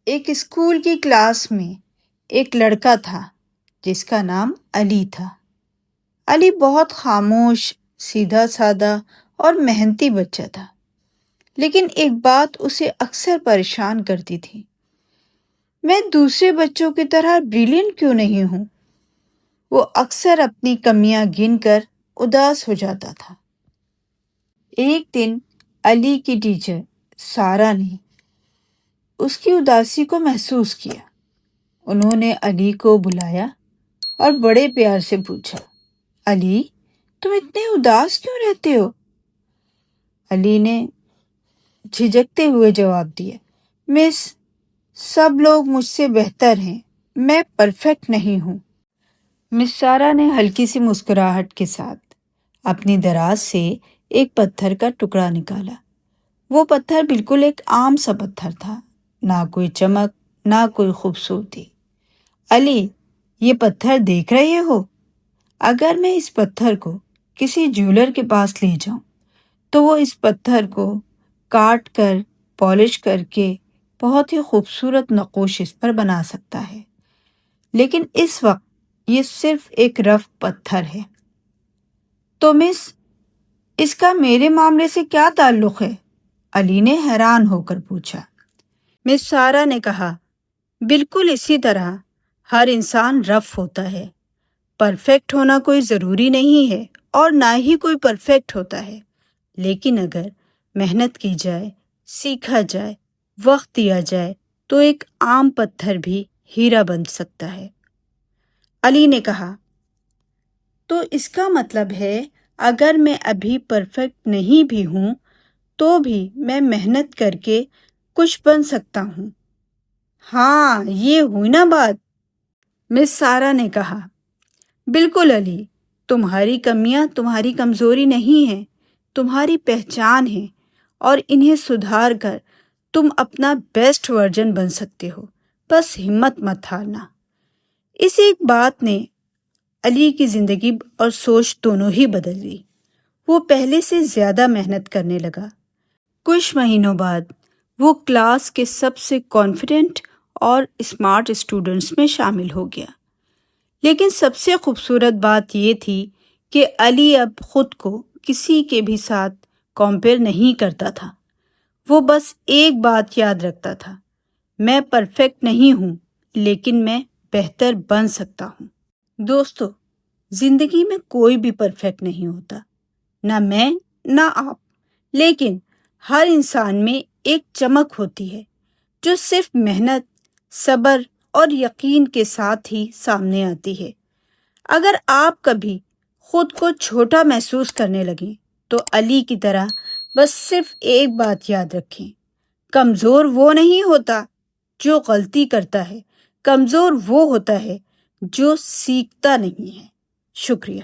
ایک اسکول کی کلاس میں ایک لڑکا تھا جس کا نام علی تھا۔ علی بہت خاموش، سیدھا سادہ اور محنتی بچہ تھا، لیکن ایک بات اسے اکثر پریشان کرتی تھی۔ میں دوسرے بچوں کی طرح بریلینٹ کیوں نہیں ہوں؟ وہ اکثر اپنی کمیاں گن کر اداس ہو جاتا تھا۔ ایک دن علی کی ٹیچر سارہ نے اس کی اداسی کو محسوس کیا۔ انہوں نے علی کو بلایا اور بڑے پیار سے پوچھا، علی، تم اتنے اداس کیوں رہتے ہو؟ علی نے جھجکتے ہوئے جواب دیا، مس، سب لوگ مجھ سے بہتر ہیں، میں پرفیکٹ نہیں ہوں۔ مس سارہ نے ہلکی سی مسکراہٹ کے ساتھ اپنی دراز سے ایک پتھر کا ٹکڑا نکالا۔ وہ پتھر بالکل ایک عام سا پتھر تھا، نہ کوئی چمک، نہ کوئی خوبصورتی۔ علی، یہ پتھر دیکھ رہے ہو؟ اگر میں اس پتھر کو کسی جیولر کے پاس لے جاؤں تو وہ اس پتھر کو کاٹ کر پالش کر کے بہت ہی خوبصورت نقوش اس پر بنا سکتا ہے، لیکن اس وقت یہ صرف ایک رف پتھر ہے۔ تو مس، اس کا میرے معاملے سے کیا تعلق ہے؟ علی نے حیران ہو کر پوچھا۔ مس سارہ نے کہا، بالکل اسی طرح ہر انسان رف ہوتا ہے۔ پرفیکٹ ہونا کوئی ضروری نہیں ہے اور نہ ہی کوئی پرفیکٹ ہوتا ہے، لیکن اگر محنت کی جائے، سیکھا جائے، وقت دیا جائے تو ایک عام پتھر بھی ہیرا بن سکتا ہے۔ علی نے کہا، تو اس کا مطلب ہے اگر میں ابھی پرفیکٹ نہیں بھی ہوں تو بھی میں محنت کر کے کچھ بن سکتا ہوں۔ ہاں، یہ ہوئی نا بات؟ مس سارہ نے کہا، بالکل علی، تمہاری کمیاں تمہاری کمزوری نہیں ہیں، تمہاری پہچان ہیں، اور انہیں سدھار کر تم اپنا بیسٹ ورژن بن سکتے ہو، بس ہمت مت ہارنا۔ اس ایک بات نے علی کی زندگی اور سوچ دونوں ہی بدل دی۔ وہ پہلے سے زیادہ محنت کرنے لگا۔ کچھ مہینوں بعد وہ کلاس کے سب سے کانفیڈنٹ اور اسمارٹ اسٹوڈنٹس میں شامل ہو گیا۔ لیکن سب سے خوبصورت بات یہ تھی کہ علی اب خود کو کسی کے بھی ساتھ کمپیئر نہیں کرتا تھا۔ وہ بس ایک بات یاد رکھتا تھا، میں پرفیکٹ نہیں ہوں، لیکن میں بہتر بن سکتا ہوں۔ دوستو، زندگی میں کوئی بھی پرفیکٹ نہیں ہوتا، نہ میں نہ آپ، لیکن ہر انسان میں ایک چمک ہوتی ہے جو صرف محنت، صبر اور یقین کے ساتھ ہی سامنے آتی ہے۔ اگر آپ کبھی خود کو چھوٹا محسوس کرنے لگیں تو علی کی طرح بس صرف ایک بات یاد رکھیں، کمزور وہ نہیں ہوتا جو غلطی کرتا ہے، کمزور وہ ہوتا ہے جو سیکھتا نہیں ہے۔ شکریہ۔